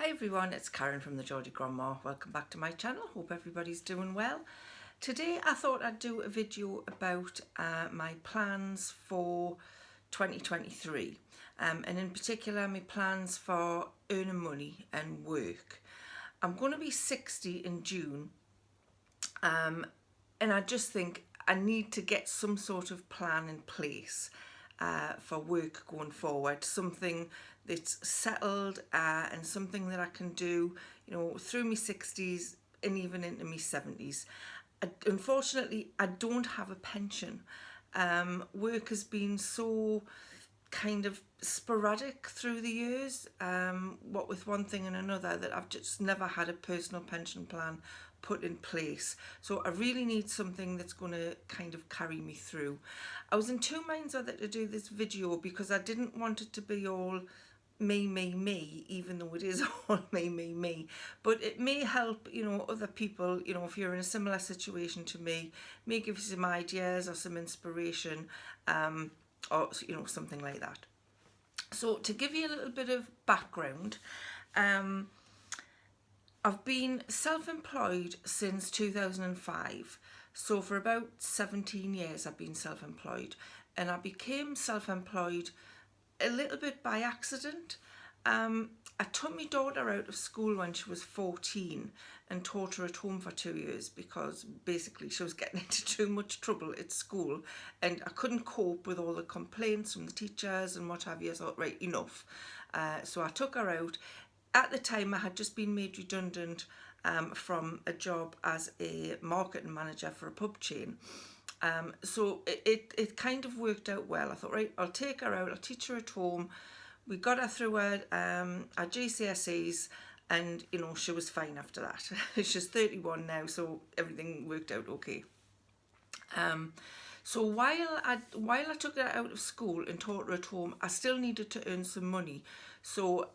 Hi everyone, it's Karen from the Geordie Grandma. Welcome back to my channel. Hope everybody's doing well. Today I thought I'd do a video about my plans for 2023 and in particular my plans for earning money and work. I'm going to be 60 in June and I just think I need to get some sort of plan in place for work going forward, something that's settled and something that I can do, through my 60s and even into my 70s. Unfortunately, I don't have a pension. Work has been so kind of sporadic through the years, what with one thing and another, that I've just never had a personal pension plan put in place. So I really need something that's going to kind of carry me through. I was in two minds whether to do this video because I didn't want it to be all me, even though it is all me, but it may help, other people, if you're in a similar situation to me, may give you some ideas or some inspiration, or something like that. So to give you a little bit of background, I've been self-employed since 2005. So for about 17 years I've been self-employed, and I became self-employed a little bit by accident. I took my daughter out of school when she was 14 and taught her at home for 2 years because basically she was getting into too much trouble at school and I couldn't cope with all the complaints from the teachers and what have you. I thought, right, enough. So I took her out. At the time I had just been made redundant from a job as a marketing manager for a pub chain. So it kind of worked out well. I thought, right, I'll take her out, I'll teach her at home. We got her through her GCSEs and, she was fine after that. She's 31 now, so everything worked out okay. So while I took her out of school and taught her at home, I still needed to earn some money. So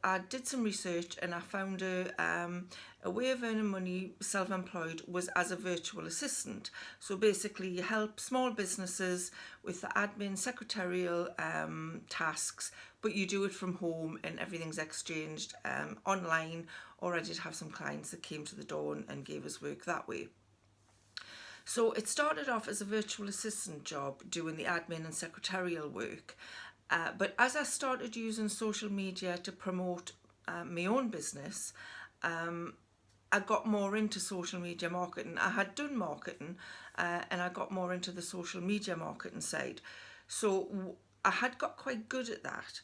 I did some research and I found a way of earning money self-employed was as a virtual assistant. So basically you help small businesses with the admin, secretarial tasks, but you do it from home and everything's exchanged online, or I did have some clients that came to the door and gave us work that way. So it started off as a virtual assistant job doing the admin and secretarial work. But as I started using social media to promote my own business, I got more into social media marketing. I had done marketing and I got more into the social media marketing side. So I had got quite good at that.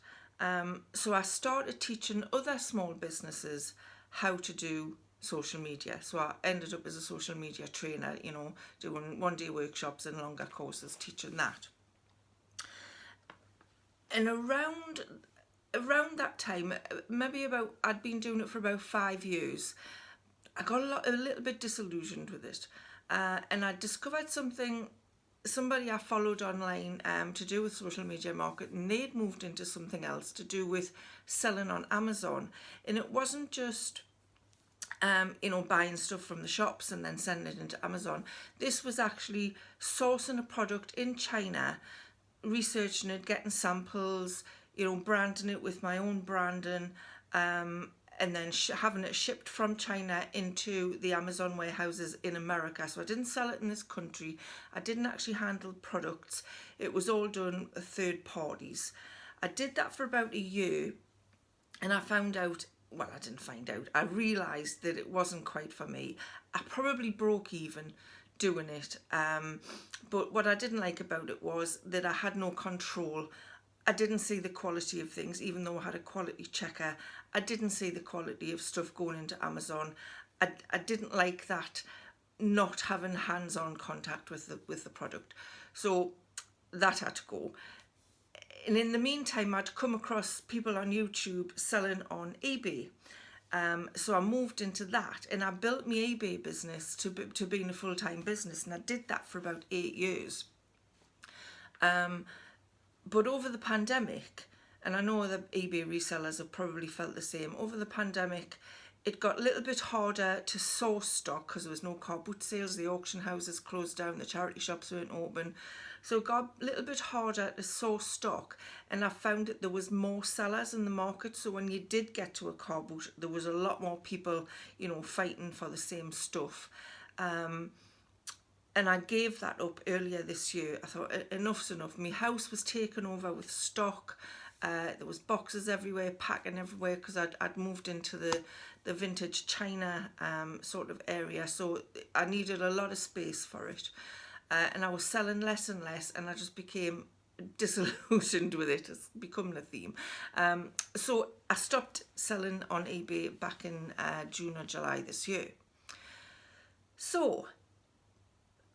So I started teaching other small businesses how to do social media. So I ended up as a social media trainer, doing one-day workshops and longer courses teaching that. And around that time, I'd been doing it for about 5 years. I got a little bit disillusioned with it, and I discovered somebody I followed online to do with social media marketing. They'd moved into something else to do with selling on Amazon, and it wasn't just buying stuff from the shops and then sending it into Amazon. This was actually sourcing a product in China, researching it, getting samples, branding it with my own branding, and then having it shipped from China into the Amazon warehouses in America. So I didn't sell it in this country. I didn't actually handle products. It was all done third parties. I did that for about a year and I found out, well, I didn't find out, I realised that it wasn't quite for me. I probably broke even doing it, but what I didn't like about it was that I had no control. I didn't see the quality of things, even though I had a quality checker. I didn't see the quality of stuff going into Amazon. I didn't like that, not having hands-on contact with the product. So that had to go. And in the meantime, I'd come across people on YouTube selling on eBay. So I moved into that and I built my eBay business to being a full-time business, and I did that for about 8 years. But over the pandemic, and I know the eBay resellers have probably felt the same, over the pandemic it got a little bit harder to source stock because there was no car boot sales, the auction houses closed down, the charity shops weren't open. So it got a little bit harder to source stock, and I found that there was more sellers in the market. So when you did get to a car boot, there was a lot more people, fighting for the same stuff. And I gave that up earlier this year. I thought enough's enough. My house was taken over with stock. There was boxes everywhere, packing everywhere, because I'd moved into the vintage China sort of area, so I needed a lot of space for it. And I was selling less and less, and I just became disillusioned with it. It's becoming a theme. So I stopped selling on eBay back in June or July this year. So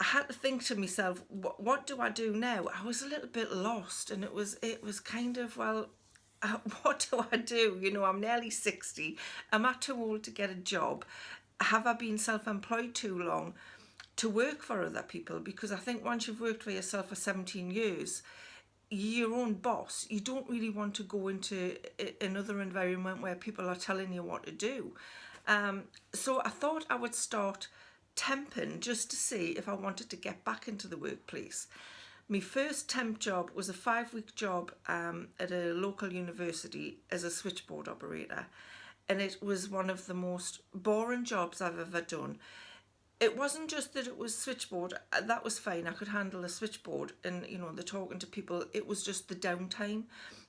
I had to think to myself, what do I do now? I was a little bit lost, and it was kind of, well, what do I do? I'm nearly 60. Am I too old to get a job? Have I been self-employed too long to work for other people? Because I think once you've worked for yourself for 17 years, you're your own boss. You don't really want to go into another environment where people are telling you what to do. So I thought I would start temping just to see if I wanted to get back into the workplace. My first temp job was a 5-week job at a local university as a switchboard operator, and it was one of the most boring jobs I've ever done. It wasn't just that it was switchboard, that was fine, I could handle the switchboard and the talking to people. It was just the downtime.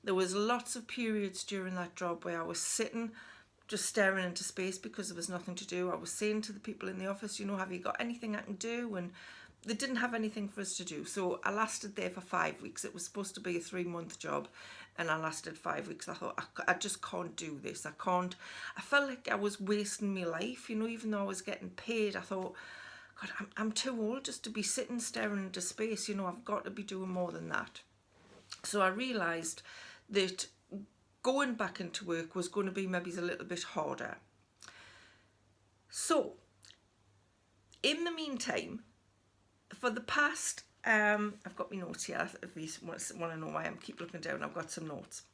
There was lots of periods during that job where I was sitting just staring into space because there was nothing to do. I was saying to the people in the office, have you got anything I can do? And they didn't have anything for us to do. So I lasted there for 5 weeks. It was supposed to be a 3-month job, and I lasted 5 weeks. I thought, I just can't do this. I felt like I was wasting my life, even though I was getting paid. I thought, God, I'm too old just to be sitting staring into space. I've got to be doing more than that. So I realised that going back into work was going to be maybe a little bit harder. So, in the meantime, for the past, I've got my notes here, if you want to know why I keep looking down, I've got some notes.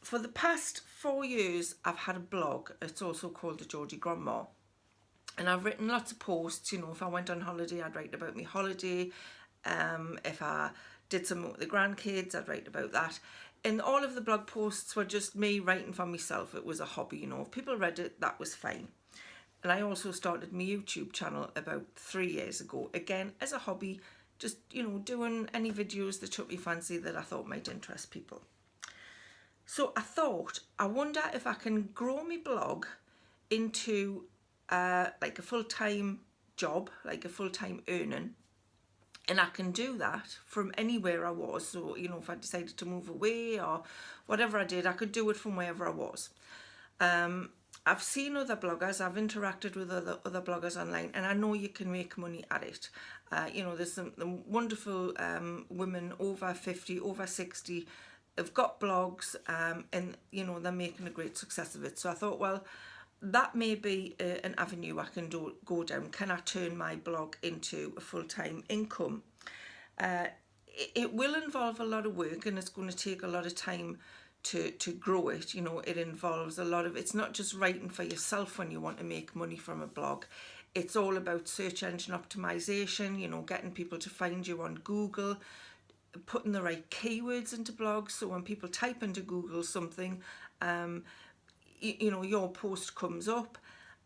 For the past 4 years, I've had a blog. It's also called the Geordie Grandma. And I've written lots of posts. If I went on holiday, I'd write about my holiday. If I did something with the grandkids, I'd write about that. And all of the blog posts were just me writing for myself. It was a hobby, If people read it, that was fine. And I also started my YouTube channel about 3 years ago. Again, as a hobby, just, doing any videos that took me fancy that I thought might interest people. So I thought, I wonder if I can grow my blog into like a full-time job, like a full-time earning. And I can do that from anywhere I was. So, if I decided to move away or whatever I did, I could do it from wherever I was. I've seen other bloggers, I've interacted with other bloggers online, and I know you can make money at it. There's some wonderful women over 50, over 60, have got blogs, and, they're making a great success of it. So I thought, well, that may be an avenue I can go down. Can I turn my blog into a full-time income? It will involve a lot of work, and it's going to take a lot of time to grow it. It involves a lot of, it's not just writing for yourself when you want to make money from a blog. It's all about search engine optimization, getting people to find you on Google, putting the right keywords into blogs, so when people type into Google something, your post comes up.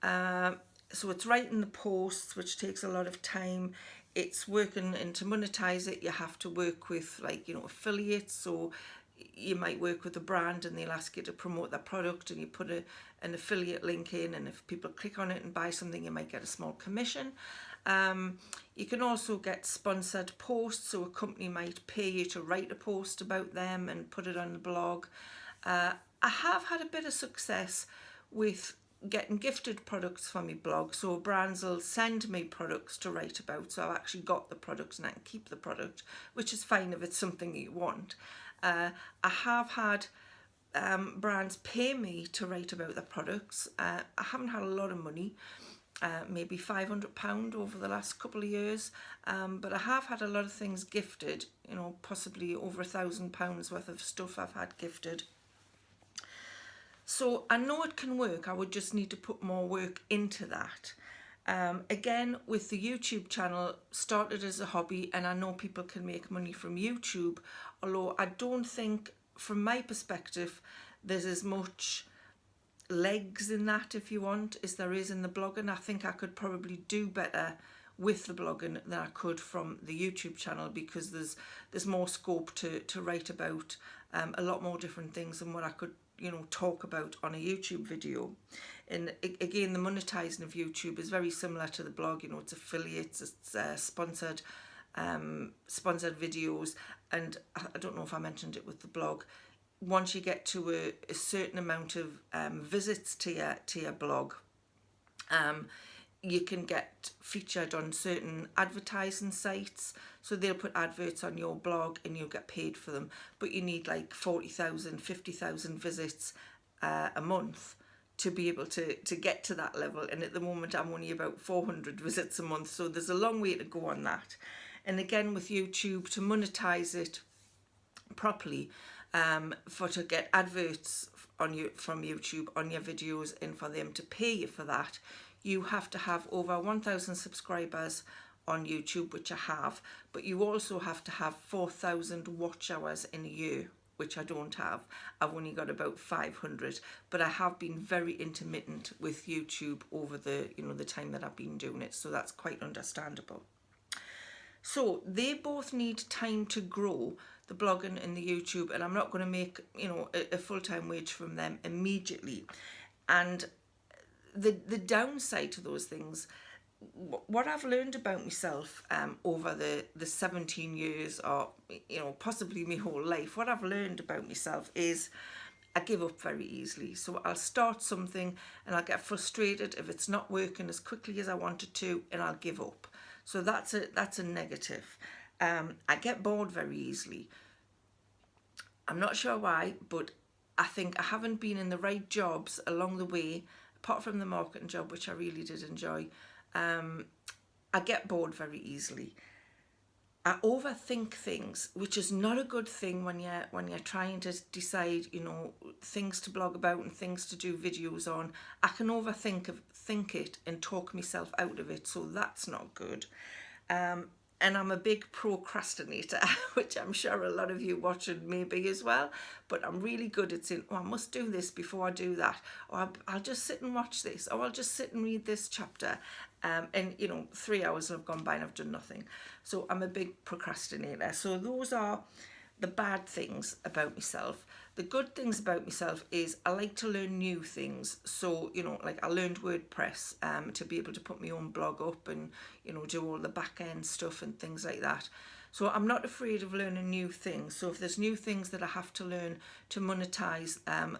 So it's writing the posts, which takes a lot of time. It's working, and to monetize it, you have to work with affiliates. So you might work with a brand and they'll ask you to promote their product, and you put an affiliate link in, and if people click on it and buy something, you might get a small commission. You can also get sponsored posts, so a company might pay you to write a post about them and put it on the blog. I have had a bit of success with getting gifted products for my blog, so brands will send me products to write about, so I've actually got the product and I can keep the product, which is fine if it's something you want. I have had brands pay me to write about their products. I haven't had a lot of money, maybe £500 over the last couple of years, but I have had a lot of things gifted, possibly over £1,000 worth of stuff I've had gifted. So I know it can work. I would just need to put more work into that. Again, with the YouTube channel, started as a hobby, and I know people can make money from YouTube, although I don't think, from my perspective, there's as much legs in that, if you want, as there is in the blogging. I think I could probably do better with the blogging than I could from the YouTube channel, because there's more scope to write about a lot more different things than what I could talk about on a YouTube video. And again, the monetizing of YouTube is very similar to the blog. It's affiliates, it's sponsored videos, and I don't know if I mentioned it with the blog. Once you get to a certain amount of visits to your blog, you can get featured on certain advertising sites. So they'll put adverts on your blog and you'll get paid for them. But you need like 40,000, 50,000 visits a month to be able to get to that level. And at the moment, I'm only about 400 visits a month. So there's a long way to go on that. And again, with YouTube, to monetize it properly, to get adverts from YouTube on your videos, and for them to pay you for that, you have to have over 1,000 subscribers on YouTube, which I have, but you also have to have 4,000 watch hours in a year, which I don't have. I've only got about 500, but I have been very intermittent with YouTube over the time that I've been doing it, so that's quite understandable. So they both need time to grow, the blogging and the YouTube, and I'm not going to make a full-time wage from them immediately. And the downside to those things, what I've learned about myself over the 17 years, or possibly my whole life, what I've learned about myself is I give up very easily. So I'll start something and I'll get frustrated if it's not working as quickly as I wanted to, and I'll give up. So that's a negative. I get bored very easily. I'm not sure why, but I think I haven't been in the right jobs along the way, apart from the marketing job, which I really did enjoy. I get bored very easily. I overthink things, which is not a good thing when you're trying to decide, things to blog about and things to do videos on. I can think it and talk myself out of it, so that's not good. And I'm a big procrastinator, which I'm sure a lot of you watching may be as well. But I'm really good at saying, I must do this before I do that. Or I'll just sit and watch this. Or I'll just sit and read this chapter. And 3 hours have gone by and I've done nothing. So I'm a big procrastinator. So those are the bad things about myself. The good things about myself is I like to learn new things. So, like I learned WordPress to be able to put my own blog up and, do all the back end stuff and things like that. So I'm not afraid of learning new things. So if there's new things that I have to learn to monetize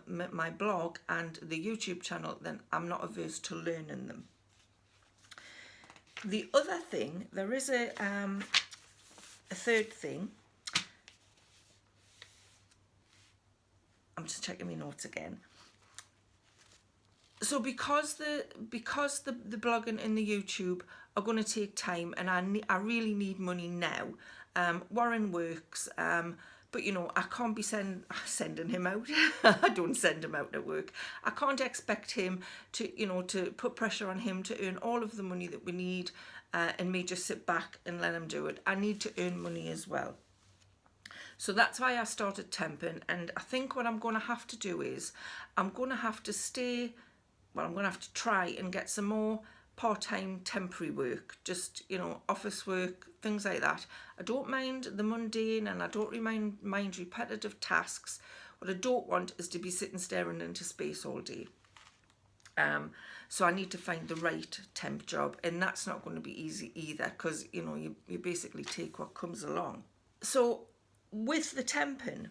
my blog and the YouTube channel, then I'm not averse to learning them. The other thing, there is a third thing. I'm just checking my notes again. So because the blogging and the YouTube are going to take time, and I really need money now. Warren works, but I can't be sending him out. I don't send him out at work. I can't expect him to put pressure on him to earn all of the money that we need, and me just sit back and let him do it. I need to earn money as well. So that's why I started temping, and I think what I'm going to have to do is I'm going to have to try and get some more part-time temporary work, just office work, things like that. I don't mind the mundane and I don't mind repetitive tasks. What I don't want is to be sitting staring into space all day. So I need to find the right temp job, and that's not going to be easy either, because you basically take what comes along. So with the temping,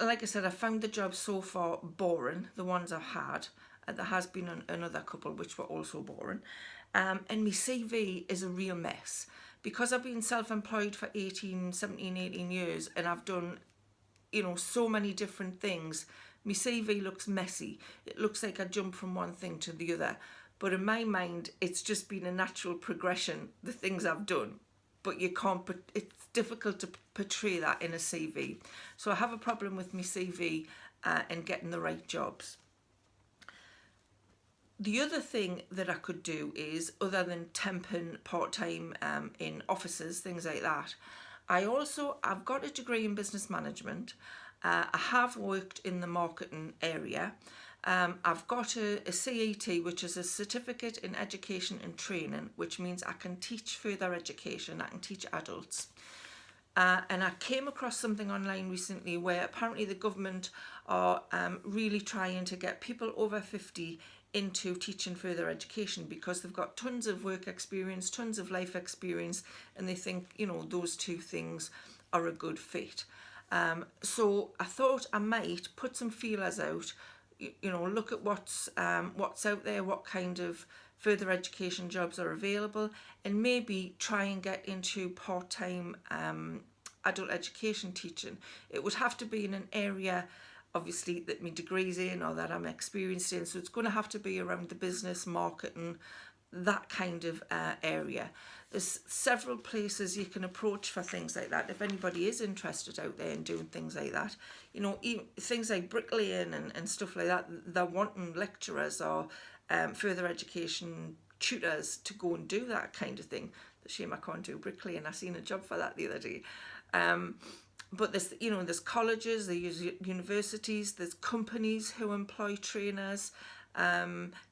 like I said, I found the job so far boring, the ones I've had. There has been another couple which were also boring. And my CV is a real mess. Because I've been self-employed for 17, 18 years, and I've done, so many different things, my CV looks messy. It looks like I jump from one thing to the other. But in my mind, it's just been a natural progression, the things I've done. But it's difficult to portray that in a CV. So I have a problem with my CV and getting the right jobs. The other thing that I could do is, other than temping part-time in offices, things like that, I've got a degree in business management. I have worked in the marketing area. I've got a CET, which is a certificate in education and training, which means I can teach further education. I can teach adults. And I came across something online recently where apparently the government are really trying to get people over 50 into teaching further education, because they've got tons of work experience, tons of life experience, and they think, those two things are a good fit. So I thought I might put some feelers out, look at what's out there, what kind of further education jobs are available, and maybe try and get into part-time adult education teaching. It would have to be in an area, obviously, that my degree's in or that I'm experienced in, so it's going to have to be around the business, marketing, that kind of area. There's several places you can approach for things like that if anybody is interested out there in doing things like that. Even things like bricklaying and stuff like that, they're wanting lecturers or further education tutors to go and do that kind of thing. The shame I can't do bricklaying. I seen a job for that the other day. But there's colleges, there's universities, there's companies who employ trainers,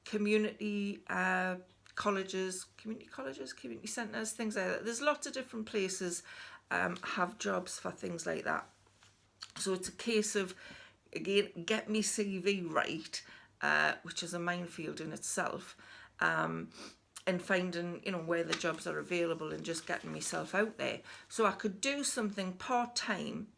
community colleges, community centres, things like that. There's lots of different places have jobs for things like that. So it's a case of, again, get me CV right, which is a minefield in itself, and finding, where the jobs are available and just getting myself out there. So I could do something part-time,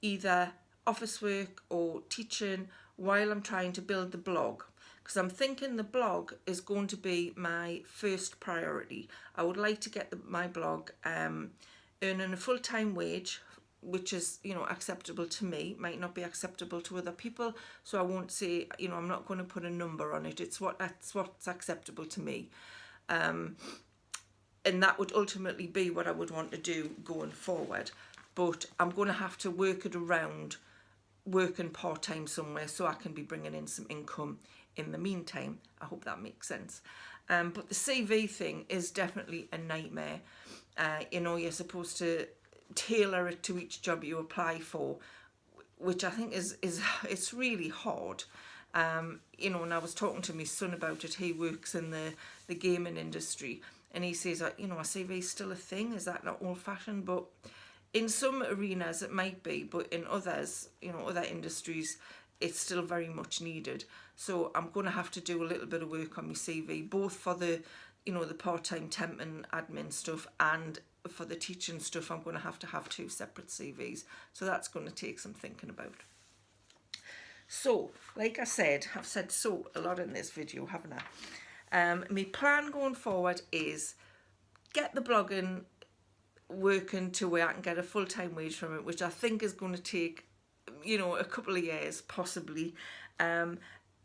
either office work or teaching, while I'm trying to build the blog. Because I'm thinking the blog is going to be my first priority. I would like to get my blog earning a full-time wage, which is, acceptable to me, might not be acceptable to other people. So I won't say, I'm not going to put a number on it. That's what's acceptable to me. And that would ultimately be what I would want to do going forward. But I'm going to have to work it around working part-time somewhere so I can be bringing in some income in the meantime. I hope that makes sense. But the CV thing is definitely a nightmare. You're supposed to tailor it to each job you apply for, which I think is it's really hard. And I was talking to my son about it. He works in the gaming industry, and he says, a CV is still a thing. Is that not old-fashioned? But in some arenas it might be, but in others, other industries, it's still very much needed. So I'm going to have to do a little bit of work on my CV, both for the part-time temp and admin stuff, and for the teaching stuff. I'm going to have two separate CVs. So that's going to take some thinking about. So, like I said, I've said so a lot in this video, haven't I? My plan going forward is get the blogging working to where I can get a full-time wage from it, which I think is going to take, a couple of years, possibly. And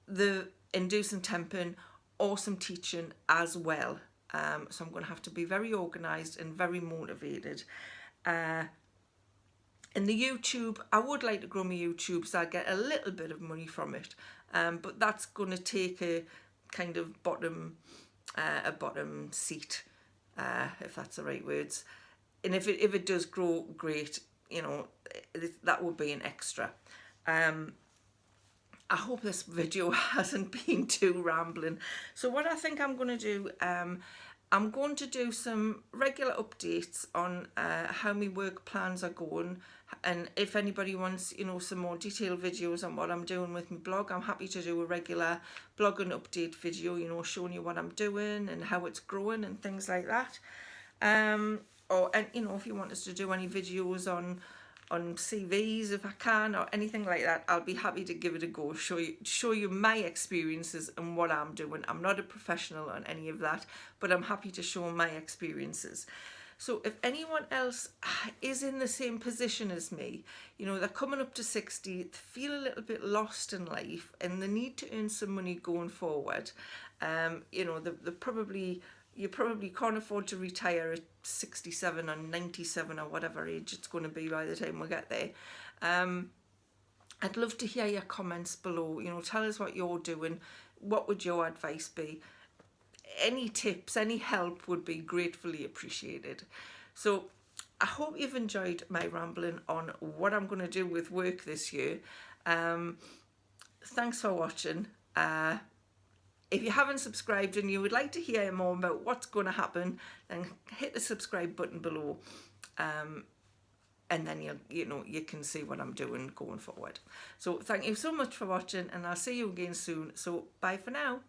do some temping or some teaching as well. So I'm going to have to be very organised and very motivated. In the YouTube, I would like to grow my YouTube so I get a little bit of money from it. But that's going to take a kind of bottom seat, if that's the right words. And if it does grow, great. That would be an extra. I hope this video hasn't been too rambling. So what I think I'm going to do, I'm going to do some regular updates on how my work plans are going, and if anybody wants, some more detailed videos on what I'm doing with my blog, I'm happy to do a regular blog and update video, showing you what I'm doing and how it's growing and things like that. If you want us to do any videos on CVs, if I can, or anything like that, I'll be happy to give it a go, show you my experiences and what I'm doing. I'm not a professional on any of that, but I'm happy to show my experiences. So if anyone else is in the same position as me, they're coming up to 60, they feel a little bit lost in life and they need to earn some money going forward, you probably can't afford to retire at 67 or 97 or whatever age it's going to be by the time we get there. I'd love to hear your comments below. You know, tell us what you're doing. What would your advice be? Any tips, any help would be gratefully appreciated. So I hope you've enjoyed my rambling on what I'm going to do with work this year. Thanks for watching. If you haven't subscribed and you would like to hear more about what's going to happen, then hit the subscribe button below. And then you can see what I'm doing going forward. So thank you so much for watching, and I'll see you again soon. So bye for now.